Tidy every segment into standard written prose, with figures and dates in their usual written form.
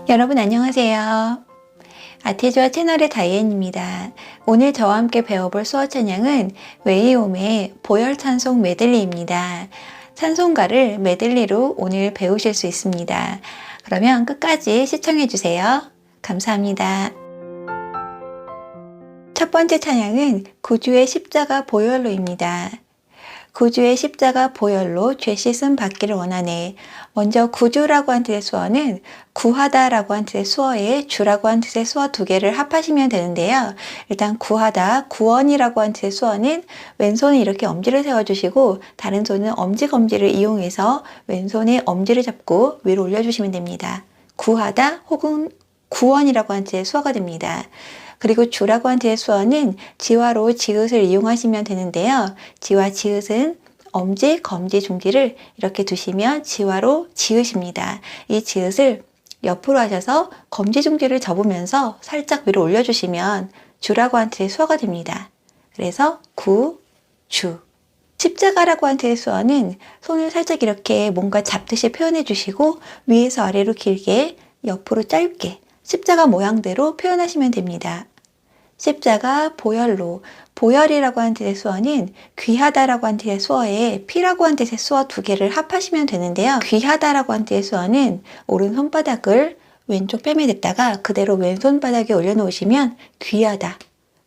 여러분 안녕하세요. 아티즈와 채널의 다이앤입니다. 오늘 저와 함께 배워볼 수어 찬양은 웨이옴의 보혈 찬송 메들리입니다. 찬송가를 메들리로 오늘 배우실 수 있습니다. 그러면 끝까지 시청해 주세요. 감사합니다. 첫 번째 찬양은 구주의 십자가 보혈로입니다. 구주의 십자가 보혈로 죄 씻음 받기를 원하네. 먼저 구주라고 한 뜻의 수어는 구하다라고 한 뜻의 수어에 주라고 한 뜻의 수어 두 개를 합하시면 되는데요. 일단 구하다, 구원이라고 한 뜻의 수어는 왼손에 이렇게 엄지를 세워주시고 다른 손은 엄지 검지를 이용해서 왼손에 엄지를 잡고 위로 올려주시면 됩니다. 구하다 혹은 구원이라고 한 뜻의 수어가 됩니다. 그리고 주라고 한 뜻의 수어는 지화로 지읒을 이용하시면 되는데요. 지와 지읒은 엄지, 검지, 중지를 이렇게 두시면 지화로 지읒입니다. 이 지읒을 옆으로 하셔서 검지, 중지를 접으면서 살짝 위로 올려주시면 주라고 한 뜻의 수어가 됩니다. 그래서 구, 주. 십자가라고 한 뜻의 수어는 손을 살짝 이렇게 뭔가 잡듯이 표현해 주시고 위에서 아래로 길게 옆으로 짧게 십자가 모양대로 표현하시면 됩니다. 십자가 보혈로, 보혈이라고 한 뜻의 수어는 귀하다라고 한 뜻의 수어에 피라고 한 뜻의 수어 두 개를 합하시면 되는데요. 귀하다라고 한 뜻의 수어는 오른 손바닥을 왼쪽 뺨에 댔다가 그대로 왼손 바닥에 올려놓으시면 귀하다,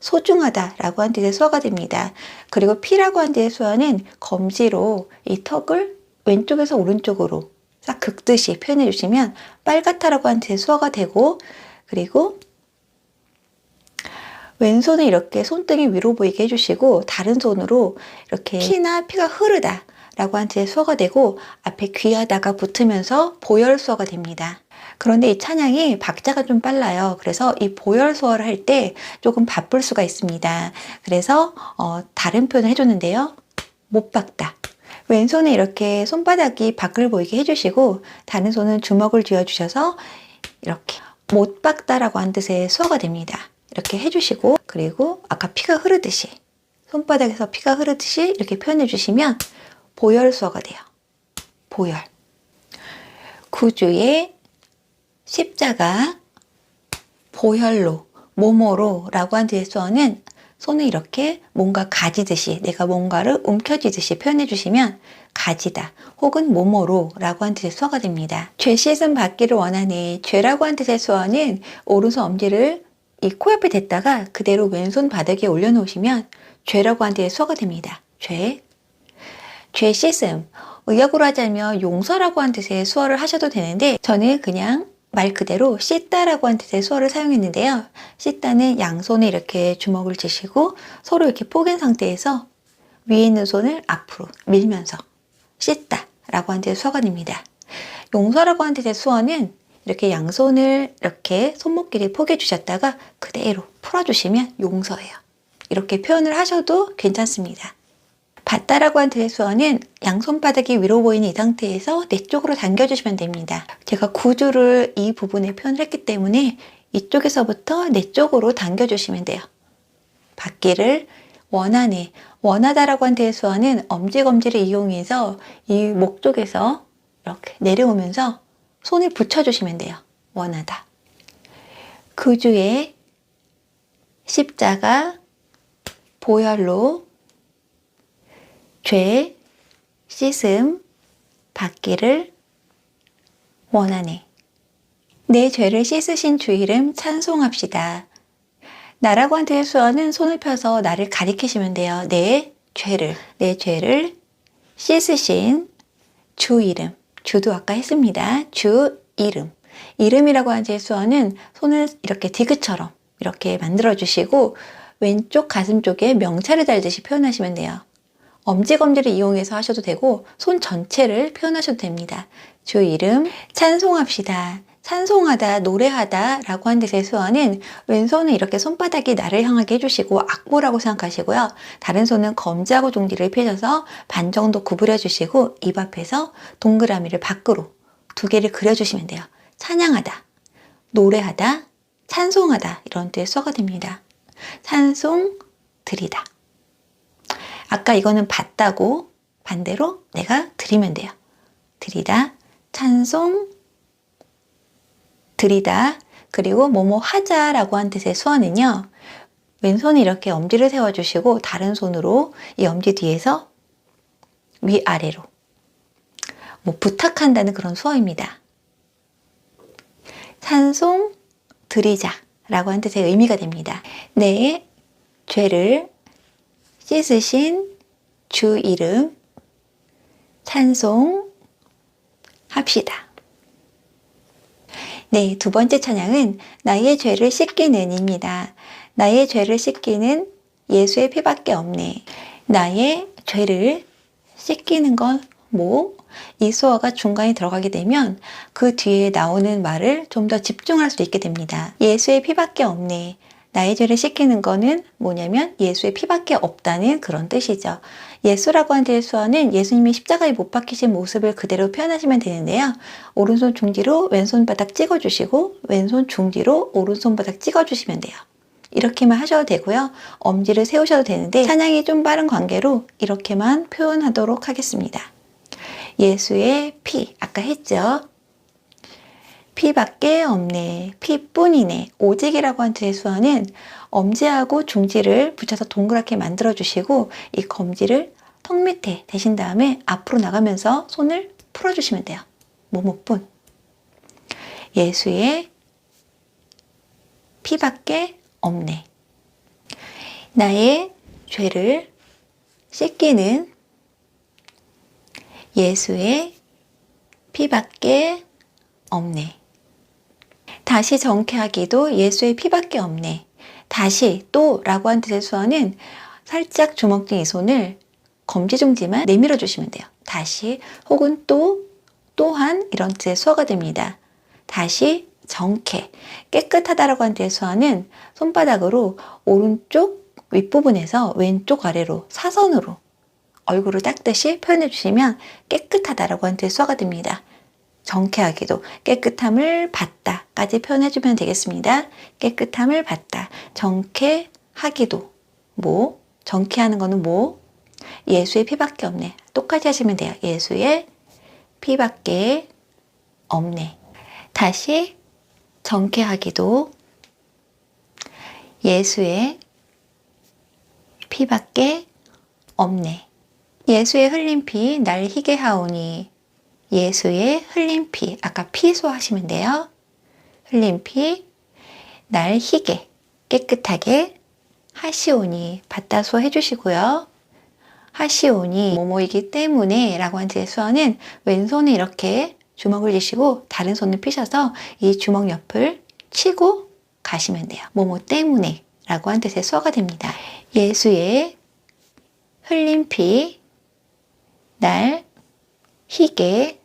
소중하다 라고 한 뜻의 수어가 됩니다. 그리고 피라고 한 뜻의 수어는 검지로 이 턱을 왼쪽에서 오른쪽으로 싹 긁듯이 표현해 주시면 빨갛다라고 한 뜻의 수어가 되고, 그리고 왼손을 이렇게 손등이 위로 보이게 해주시고 다른 손으로 이렇게 피가 흐르다 라고 한 뜻의 수어가 되고 앞에 귀하다가 붙으면서 보혈 수어가 됩니다. 그런데 이 찬양이 박자가 좀 빨라요. 그래서 이 보혈 수어를 할 때 조금 바쁠 수가 있습니다. 그래서 다른 표현을 해줬는데요. 못 박다. 왼손에 이렇게 손바닥이 밖을 보이게 해주시고 다른 손은 주먹을 쥐어주셔서 이렇게 못 박다라고 한 뜻의 수어가 됩니다. 이렇게 해주시고, 그리고 아까 피가 흐르듯이 손바닥에서 피가 흐르듯이 이렇게 표현해 주시면 보혈 수어가 돼요. 보혈. 구주의 십자가 보혈로, 모모로 라고 한 뜻의 수어는 손을 이렇게 뭔가 가지듯이, 내가 뭔가를 움켜쥐듯이 표현해 주시면 가지다 혹은 모모로 라고 한 뜻의 수어가 됩니다. 죄 씻음 받기를 원하네. 죄라고 한 뜻의 수어는 오른손 엄지를 이 코옆에 댔다가 그대로 왼손 바닥에 올려놓으시면 죄라고 한 뜻의 수어가 됩니다. 죄. 죄 씻음. 의역으로 하자면 용서라고 한 뜻의 수어를 하셔도 되는데 저는 그냥 말 그대로 씻다라고 한 뜻의 수어를 사용했는데요. 씻다는 양손에 이렇게 주먹을 쥐시고 서로 이렇게 포갠 상태에서 위에 있는 손을 앞으로 밀면서 씻다라고 한 뜻의 수어가 됩니다. 용서라고 한 뜻의 수어는 이렇게 양손을 이렇게 손목길에 포개 주셨다가 그대로 풀어주시면 용서예요. 이렇게 표현을 하셔도 괜찮습니다. 받다라고 한 뜻의 수어는 양손바닥이 위로 보이는 이 상태에서 내 쪽으로 당겨주시면 됩니다. 제가 구주를 이 부분에 표현을 했기 때문에 이쪽에서부터 내 쪽으로 당겨주시면 돼요. 받기를 원하네. 원하다라고 한 뜻의 수어는 엄지검지를 이용해서 이 목 쪽에서 이렇게 내려오면서 손을 붙여주시면 돼요. 원하다. 구주의 십자가 보혈로 죄 씻음 받기를 원하네. 내 죄를 씻으신 주 이름 찬송합시다. 나라고 한 뜻의 수어는 손을 펴서 나를 가리키시면 돼요. 내 죄를 씻으신 주 이름. 주도 아까 했습니다. 주 이름. 이름이라고 하는 제 수어는 손을 이렇게 디귿처럼 이렇게 만들어 주시고 왼쪽 가슴 쪽에 명찰을 달듯이 표현하시면 돼요. 엄지검지를 이용해서 하셔도 되고 손 전체를 표현하셔도 됩니다. 주 이름 찬송합시다. 찬송하다, 노래하다 라고 한 뜻의 수어는 왼손은 이렇게 손바닥이 나를 향하게 해주시고 악보라고 생각하시고요. 다른 손은 검지하고 중지를 펴셔서 반 정도 구부려 주시고 입 앞에서 동그라미를 밖으로 두 개를 그려주시면 돼요. 찬양하다, 노래하다, 찬송하다 이런 뜻의 수어가 됩니다. 찬송 드리다. 아까 이거는 받다고 반대로 내가 드리면 돼요. 드리다, 찬송 들이다, 그리고 뭐뭐 하자라고 한 뜻의 수어는요. 왼손을 이렇게 엄지를 세워주시고 다른 손으로 이 엄지 뒤에서 위아래로 뭐 부탁한다는 그런 수어입니다. 찬송 드리자 라고 한 뜻의 의미가 됩니다. 내 죄를 씻으신 주 이름 찬송합시다. 네, 두 번째 찬양은 나의 죄를 씻기는 입니다. 나의 죄를 씻기는 예수의 피밖에 없네. 나의 죄를 씻기는 건 뭐? 이 수어가 중간에 들어가게 되면 그 뒤에 나오는 말을 좀 더 집중할 수 있게 됩니다. 예수의 피밖에 없네. 나의 죄를 씻기는 거는 뭐냐면 예수의 피밖에 없다는 그런 뜻이죠. 예수라고 하는 뜻의 수어는 예수님이 십자가에 못 박히신 모습을 그대로 표현하시면 되는데요. 오른손 중지로 왼손 바닥 찍어주시고 왼손 중지로 오른손 바닥 찍어주시면 돼요. 이렇게만 하셔도 되고요. 엄지를 세우셔도 되는데 찬양이 좀 빠른 관계로 이렇게만 표현하도록 하겠습니다. 예수의 피, 아까 했죠? 피밖에 없네. 피뿐이네. 오직이라고 한 뜻의 수어는 엄지하고 중지를 붙여서 동그랗게 만들어 주시고 이 검지를 턱 밑에 대신 다음에 앞으로 나가면서 손을 풀어 주시면 돼요. 모모뿐. 예수의 피밖에 없네. 나의 죄를 씻기는 예수의 피밖에 없네. 다시 정케하기도 예수의 피밖에 없네. 다시 또 라고 한 뜻의 수어는 살짝 주먹 등 이 손을 검지중지만 내밀어 주시면 돼요. 다시 혹은 또 또한 이런 뜻의 수어가 됩니다. 다시 정케 깨끗하다라고 한 뜻의 수어는 손바닥으로 오른쪽 윗부분에서 왼쪽 아래로 사선으로 얼굴을 닦듯이 표현해 주시면 깨끗하다라고 한 뜻의 수어가 됩니다. 정케하기도 깨끗함을 받다까지 표현해주면 되겠습니다. 깨끗함을 받다. 정케하기도 뭐? 정케하는 거는 뭐? 예수의 피밖에 없네. 똑같이 하시면 돼요. 예수의 피밖에 없네. 다시 정케하기도 예수의 피밖에 없네. 예수의 흘린 피 날 희게 하오니 예수의 흘린 피, 아까 피소 하시면 돼요. 흘린 피, 날 희게, 깨끗하게 하시오니, 받다소 해주시고요. 하시오니, 뭐뭐이기 때문에 라고 한 뜻의 수어는 왼손에 이렇게 주먹을 쥐시고 다른 손을 피셔서 이 주먹 옆을 치고 가시면 돼요. 뭐뭐 때문에 라고 한 뜻의 수어가 됩니다. 예수의 흘린 피, 날 희게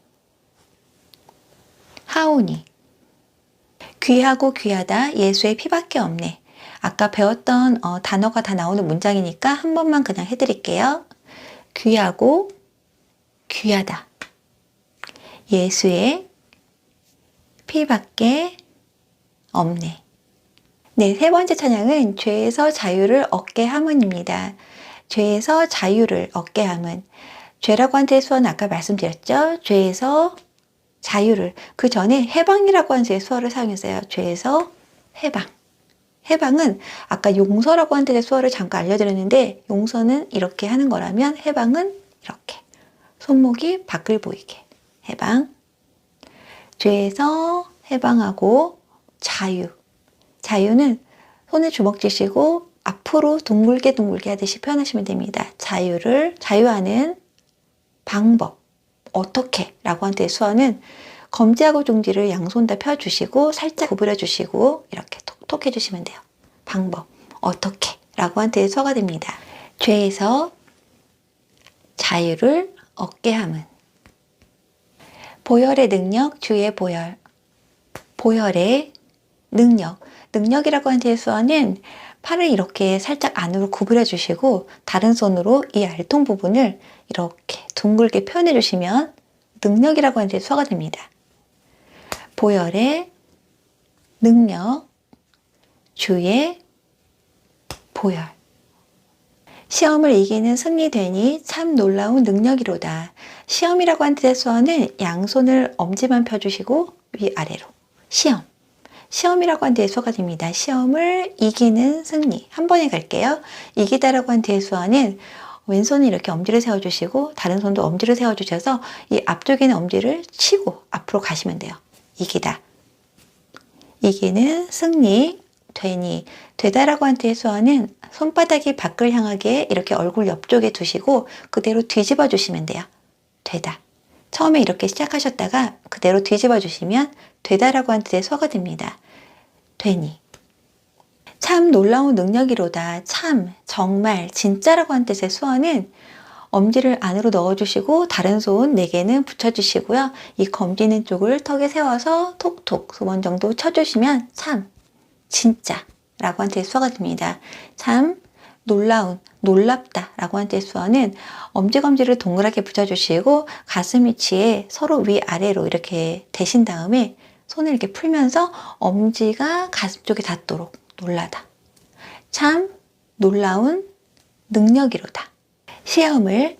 하오니. 귀하고 귀하다 예수의 피밖에 없네. 아까 배웠던 단어가 다 나오는 문장이니까 한 번만 그냥 해드릴게요. 귀하고 귀하다 예수의 피밖에 없네. 네, 세 번째 찬양은 죄에서 자유를 얻게 함은입니다. 죄에서 자유를 얻게 함은. 죄라고 한 뜻의 수어는 아까 말씀드렸죠. 죄에서 자유를. 그 전에 해방이라고 하는 수어를 사용했어요. 죄에서 해방. 해방은 아까 용서라고 한 뜻의 수어를 잠깐 알려드렸는데 용서는 이렇게 하는 거라면 해방은 이렇게. 손목이 밖을 보이게. 해방. 죄에서 해방하고 자유. 자유는 손에 주먹 쥐시고 앞으로 둥글게 하듯이 표현하시면 됩니다. 자유를 자유하는 방법, 어떻게 라고 한 뜻의 수어는 검지하고 중지를 양손 다 펴주시고 살짝 구부려 주시고 이렇게 톡톡 해주시면 돼요. 방법, 어떻게 라고 한 뜻의 수어가 됩니다. 죄에서 자유를 얻게 함은. 보혈의 능력, 주의 보혈. 보혈의 능력. 능력이라고 하는 뜻의 수어는 팔을 이렇게 살짝 안으로 구부려 주시고 다른 손으로 이 알통 부분을 이렇게 둥글게 표현해 주시면 능력이라고 하는 뜻의 수어가 됩니다. 보혈의 능력, 주의 보혈. 시험을 이기는 승리되니 참 놀라운 능력이로다. 시험이라고 하는 뜻의 수어는 양손을 엄지만 펴주시고 위아래로. 시험. 시험이라고 한 대수어가 됩니다. 시험을 이기는 승리. 한 번에 갈게요. 이기다라고 한 대수어는 왼손을 이렇게 엄지를 세워주시고 다른 손도 엄지를 세워주셔서 이 앞쪽에 있는 엄지를 치고 앞으로 가시면 돼요. 이기다. 이기는 승리. 되니. 되다라고 한 대수어는 손바닥이 밖을 향하게 이렇게 얼굴 옆쪽에 두시고 그대로 뒤집어 주시면 돼요. 되다. 처음에 이렇게 시작하셨다가 그대로 뒤집어 주시면 되다라고 한 뜻의 수어가 됩니다. 되니. 참 놀라운 능력이로다. 참, 정말, 진짜라고 한 뜻의 수어는 엄지를 안으로 넣어주시고 다른 손 4개는 붙여주시고요. 이 검지 있는 쪽을 턱에 세워서 톡톡 2번 정도 쳐주시면 참, 진짜 라고 한 뜻의 수어가 됩니다. 참, 놀라운, 놀랍다 라고 한 뜻의 수어는 엄지검지를 동그랗게 붙여주시고 가슴 위치에 서로 위아래로 이렇게 대신 다음에 손을 이렇게 풀면서 엄지가 가슴 쪽에 닿도록 놀라다. 참 놀라운 능력이로다. 시험을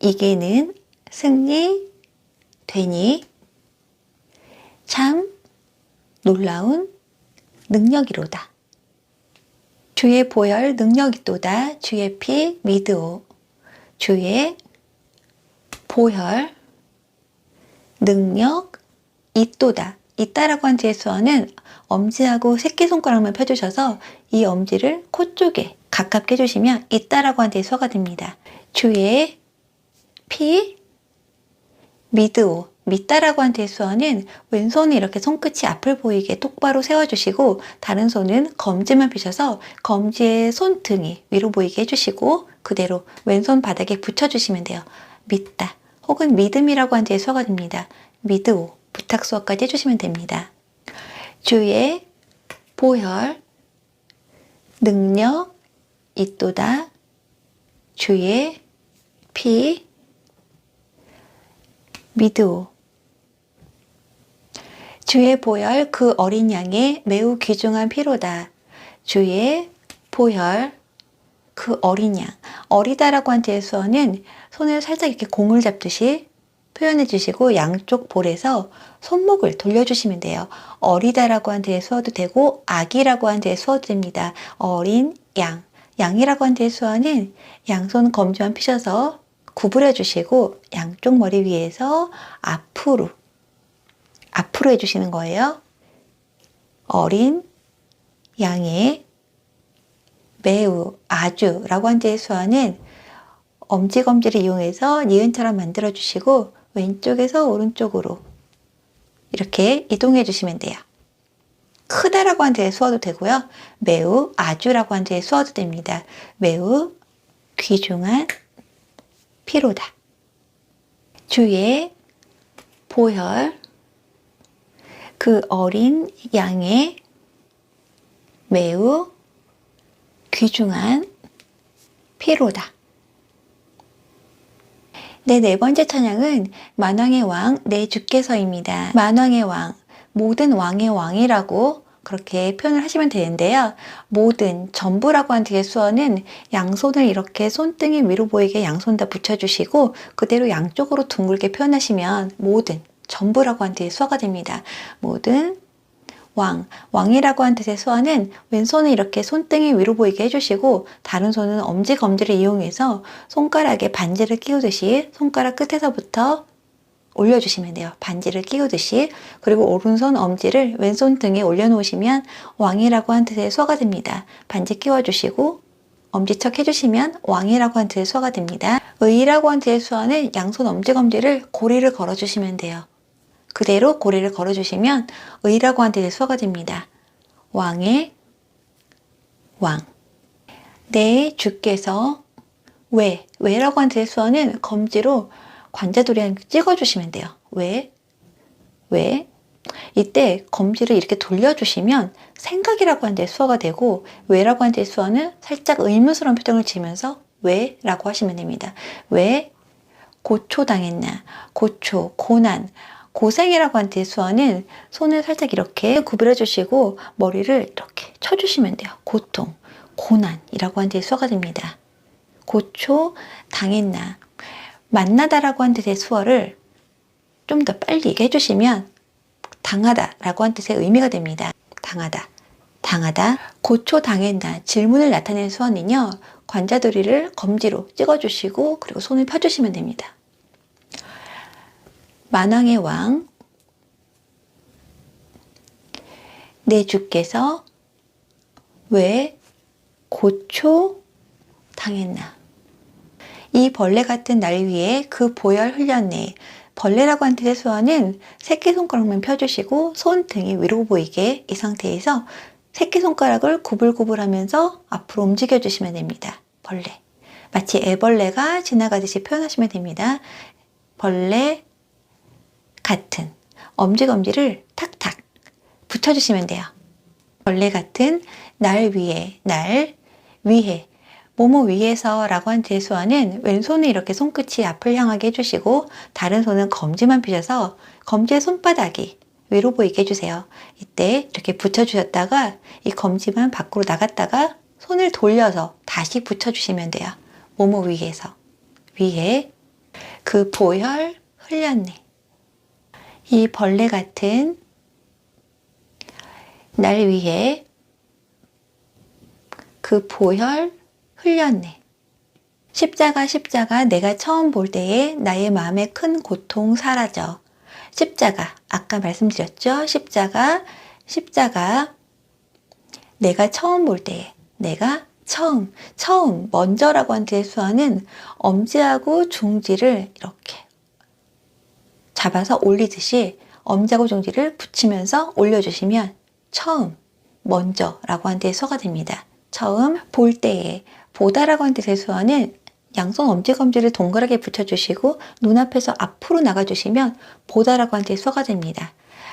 이기는 승리 되니 참 놀라운 능력이로다. 주의 보혈 능력이도다. 주의 피 믿으오. 주의 보혈 능력 있도다. 있다라고 한 뒤의 수어는 엄지하고 새끼손가락만 펴주셔서 이 엄지를 코 쪽에 가깝게 해주시면 있다라고 한 뒤의 수어가 됩니다. 주의 피 믿으오. 믿다라고 한 뒤의 수어는 왼손이 이렇게 손끝이 앞을 보이게 똑바로 세워주시고 다른 손은 검지만 펴셔서 검지의 손등이 위로 보이게 해주시고 그대로 왼손 바닥에 붙여주시면 돼요. 믿다 혹은 믿음이라고 한 뒤의 수어가 됩니다. 믿으오. 부탁 수어까지 해주시면 됩니다. 주의 보혈 능력 있도다. 주의 피 믿으오. 주의 보혈 그 어린 양의 매우 귀중한 피로다. 주의 보혈 그 어린 양. 어리다라고 한 뒤의 수어는 손을 살짝 이렇게 공을 잡듯이 표현해 주시고 양쪽 볼에서 손목을 돌려주시면 돼요. 어리다라고 한 뒤에 수어도 되고 아기라고 한 뒤에 수어도 됩니다. 어린 양. 양이라고 한 뒤에 수어는 양손 검지만 펴셔서 구부려 주시고 양쪽 머리 위에서 앞으로 해주시는 거예요. 어린 양의 매우 아주 라고 한 뒤의 수어는 엄지검지를 이용해서 니은처럼 만들어 주시고 왼쪽에서 오른쪽으로 이렇게 이동해 주시면 돼요. 크다라고 한 뒤에 수어도 되고요. 매우 아주라고 한 뒤에 수어도 됩니다. 매우 귀중한 피로다. 주의 보혈 그 어린 양의 매우 귀중한 피로다. 네 번째 찬양은 만왕의 왕 내 주께서입니다. 만왕의 왕, 모든 왕의 왕이라고 그렇게 표현을 하시면 되는데요. 모든, 전부라고 한 뒤의 수어는 양손을 이렇게 손등이 위로 보이게 양손 다 붙여주시고 그대로 양쪽으로 둥글게 표현하시면 모든, 전부라고 한 뒤의 수어가 됩니다. 모든 왕, 왕이라고 한 뜻의 수어는 왼손을 이렇게 손등이 위로 보이게 해주시고 다른 손은 엄지 검지를 이용해서 손가락에 반지를 끼우듯이 손가락 끝에서부터 올려주시면 돼요. 반지를 끼우듯이. 그리고 오른손 엄지를 왼손 등에 올려놓으시면 왕이라고 한 뜻의 수어가 됩니다. 반지 끼워주시고 엄지척 해주시면 왕이라고 한 뜻의 수어가 됩니다. 의라고 한 뜻의 수어는 양손 엄지검지를 고리를 걸어주시면 돼요. 그대로 고리를 걸어주시면 의라고 한 뜻의 수어가 됩니다. 왕의 왕. 내 주께서 왜라고 한 뜻의 수어는 검지로 관자돌이 한 찍어주시면 돼요. 왜? 이때 검지를 이렇게 돌려주시면 생각이라고 한 뜻의 수어가 되고 왜라고 한 뜻의 수어는 살짝 의문스러운 표정을 지으면서 왜라고 하시면 됩니다. 왜 고초당했나? 고초, 고난, 고생이라고 한 뜻의 수어는 손을 살짝 이렇게 구부려 주시고 머리를 이렇게 쳐주시면 돼요. 고통, 고난이라고 한 뜻의 수어가 됩니다. 고초, 당했나? 만나다라고 한 뜻의 수어를 좀 더 빨리 얘기해 주시면 당하다라고 한 뜻의 의미가 됩니다. 당하다, 당하다, 고초당했나 질문을 나타내는 수어는요, 관자놀이를 검지로 찍어주시고 그리고 손을 펴주시면 됩니다. 만왕의 왕, 내 주께서 왜 고초 당했나. 이 벌레 같은 날 위에 그 보혈 흘렸네. 벌레라고 한 뜻의 수어는 새끼손가락만 펴주시고 손등이 위로 보이게 이 상태에서 새끼손가락을 구불구불 하면서 앞으로 움직여 주시면 됩니다. 벌레. 마치 애벌레가 지나가듯이 표현하시면 됩니다. 벌레 같은 엄지검지를 탁탁 붙여주시면 돼요. 벌레 같은 날 위에, 날 위에, 뭐뭐 위에서 라고 한 뒤의 수어는 왼손은 이렇게 손끝이 앞을 향하게 해주시고 다른 손은 검지만 펴셔서 검지의 손바닥이 위로 보이게 해주세요. 이때 이렇게 붙여주셨다가 이 검지만 밖으로 나갔다가 손을 돌려서 다시 붙여주시면 돼요. 뭐뭐 위에서, 위에 그 보혈 흘렸네. 이 벌레 같은 날 위에 그 보혈 흘렸네. 십자가 십자가 내가 처음 볼 때에 나의 마음에 큰 고통 사라져. 십자가 아까 말씀드렸죠. 십자가 십자가 내가 처음 볼 때에 내가 처음 먼저라고 한 뜻의 수어는 엄지하고 중지를 이렇게 잡아서 올리듯이 엄지하고 중지를 붙이면서 올려주시면 처음, 먼저라고 한 뜻의 수어가 됩니다. 처음 볼 때에 보다라고 한 뜻의 수어는 양손 엄지검지를 동그랗게 붙여주시고 눈앞에서 앞으로 나가주시면 보다라고 한 뜻의 수어가 됩니다.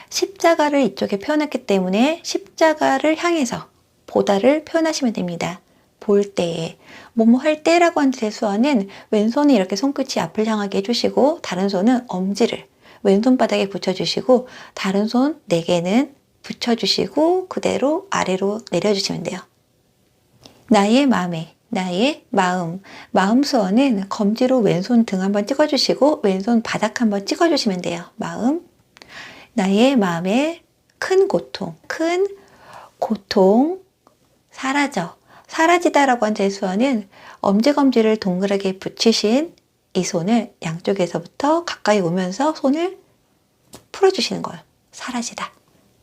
십자가를 이쪽에 표현했기 때문에 십자가를 향해서 보다를 표현하시면 됩니다. 볼 때에, 뭐뭐 할 때라고 한 뜻의 수어는 왼손이 이렇게 손끝이 앞을 향하게 해주시고 다른 손은 엄지를 왼손바닥에 붙여주시고 다른 손 4개는 붙여주시고 그대로 아래로 내려주시면 돼요. 나의 마음에, 나의 마음, 마음 수어는 검지로 왼손 등 한번 찍어주시고 왼손 바닥 한번 찍어주시면 돼요. 마음, 나의 마음에 큰 고통 사라져. 사라지다라고 한 제수어는 엄지검지를 동그랗게 붙이신 이 손을 양쪽에서부터 가까이 오면서 손을 풀어주시는 거예요. 사라지다.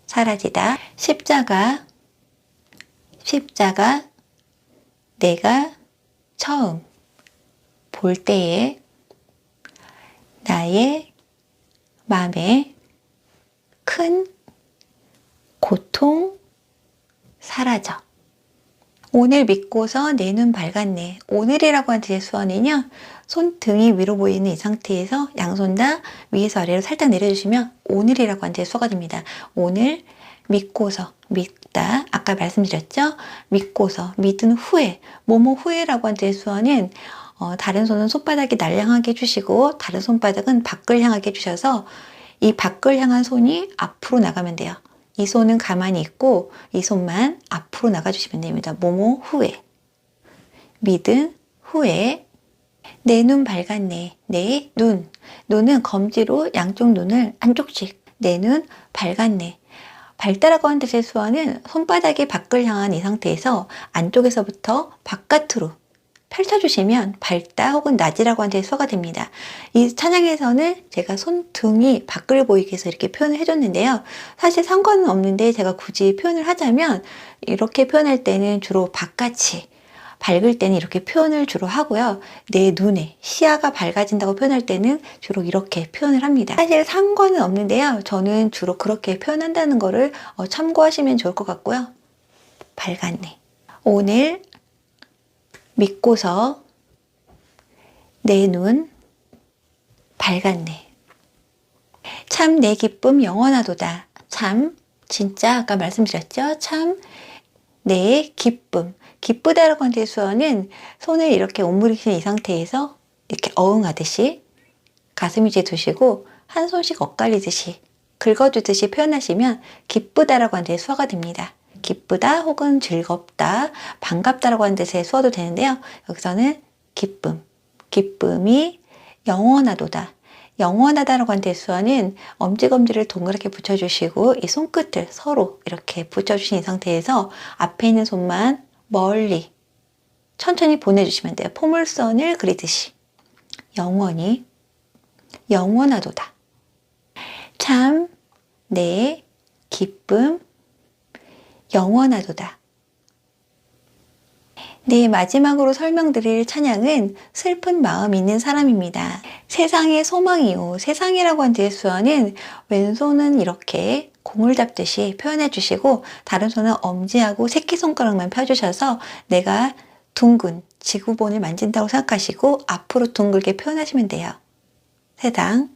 사라지다. 십자가 내가 처음 볼 때에 나의 마음에 큰 고통 사라져. 오늘 믿고서 내 눈 밝았네. 오늘이라고 한 뜻의 수어는요. 손등이 위로 보이는 이 상태에서 양손 다 위에서 아래로 살짝 내려주시면 오늘이라고 한 뜻의 수어가 됩니다. 오늘 믿고서, 믿다. 아까 말씀드렸죠? 믿고서, 믿은 후에, 뭐뭐 후에라고 한 뜻의 수어는 다른 손은 손바닥이 날량하게 해주시고 다른 손바닥은 밖을 향하게 해주셔서 이 밖을 향한 손이 앞으로 나가면 돼요. 이 손은 가만히 있고 이 손만 앞으로 나가주시면 됩니다. 뭐뭐 후에, 믿은 후에, 내 눈 밝았네. 내 눈, 눈은 검지로 양쪽 눈을 한쪽씩, 내 눈 밝았네. 밝다라고 하는 뜻의 수어는 손바닥이 밖을 향한 이 상태에서 안쪽에서부터 바깥으로 펼쳐주시면 밝다 혹은 낮이라고 하는 뜻의 수어가 됩니다. 이 찬양에서는 제가 손등이 밖을 보이게 해서 이렇게 표현을 해줬는데요. 사실 상관은 없는데 제가 굳이 표현을 하자면 이렇게 표현할 때는 주로 바깥이 밝을 때는 이렇게 표현을 주로 하고요. 내 눈에 시야가 밝아진다고 표현할 때는 주로 이렇게 표현을 합니다. 사실 상관은 없는데요. 저는 주로 그렇게 표현한다는 거를 참고하시면 좋을 것 같고요. 밝았네. 오늘 믿고서 내 눈 밝았네. 참 내 기쁨 영원하도다. 참 진짜 아까 말씀드렸죠. 참 내 기쁨. 기쁘다라고 하는 수어는 손을 이렇게 오므리신 이 상태에서 이렇게 어흥하듯이 가슴 위에 두시고 한 손씩 엇갈리듯이 긁어주듯이 표현하시면 기쁘다라고 하는 수어가 됩니다. 기쁘다 혹은 즐겁다, 반갑다라고 하는 뜻의 수어도 되는데요. 여기서는 기쁨, 기쁨이 영원하도다. 영원하다라고 하는 대수어는 엄지검지를 동그랗게 붙여주시고 이 손끝을 서로 이렇게 붙여주신 이 상태에서 앞에 있는 손만 멀리 천천히 보내주시면 돼요. 포물선을 그리듯이. 영원히, 영원하도다. 참, 내, 기쁨, 영원하도다. 네, 마지막으로 설명드릴 찬양은 슬픈 마음 있는 사람입니다. 세상의 소망이요. 세상이라고 한 대수어는 왼손은 이렇게 공을 잡듯이 표현해 주시고 다른 손은 엄지하고 새끼손가락만 펴주셔서 내가 둥근 지구본을 만진다고 생각하시고 앞으로 둥글게 표현하시면 돼요. 세상.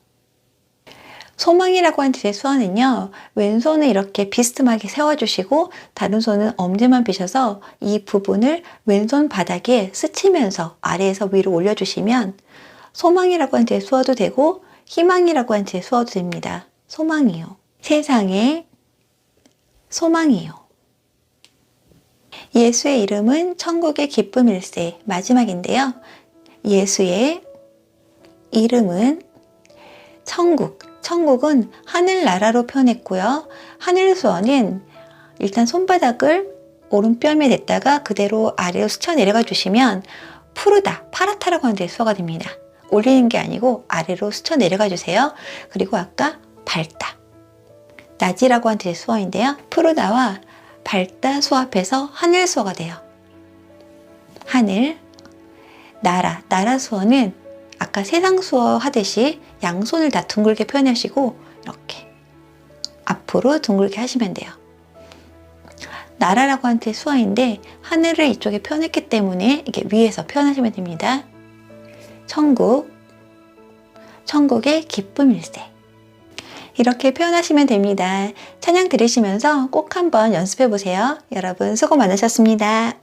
소망이라고 한 뜻의 수어는요, 왼손을 이렇게 비스듬하게 세워주시고 다른 손은 엄지만 펴셔서 이 부분을 왼손 바닥에 스치면서 아래에서 위로 올려주시면 소망이라고 한 뜻의 수어도 되고 희망이라고 한 뜻의 수어도 됩니다. 소망이요. 세상에 소망이요. 예수의 이름은 천국의 기쁨일세. 마지막인데요. 예수의 이름은 천국. 천국은 하늘나라로 표현했고요. 하늘수어는 일단 손바닥을 오른뼘에 댔다가 그대로 아래로 스쳐 내려가 주시면 푸르다, 파랗다라고 하는 데 수어가 됩니다. 올리는 게 아니고 아래로 스쳐 내려가 주세요. 그리고 아까 밝다, 낮이라고 하는 데 수어인데요. 푸르다와 밝다 수합해서 하늘수어가 돼요. 하늘, 나라 수어는 아까 세상 수어 하듯이 양손을 다 둥글게 표현하시고 이렇게 앞으로 둥글게 하시면 돼요. 나라라고 하는 뜻의 수어인데 하늘을 이쪽에 표현했기 때문에 이게 위에서 표현하시면 됩니다. 천국의 기쁨일세. 이렇게 표현하시면 됩니다. 찬양 들으시면서 꼭 한번 연습해 보세요. 여러분 수고 많으셨습니다.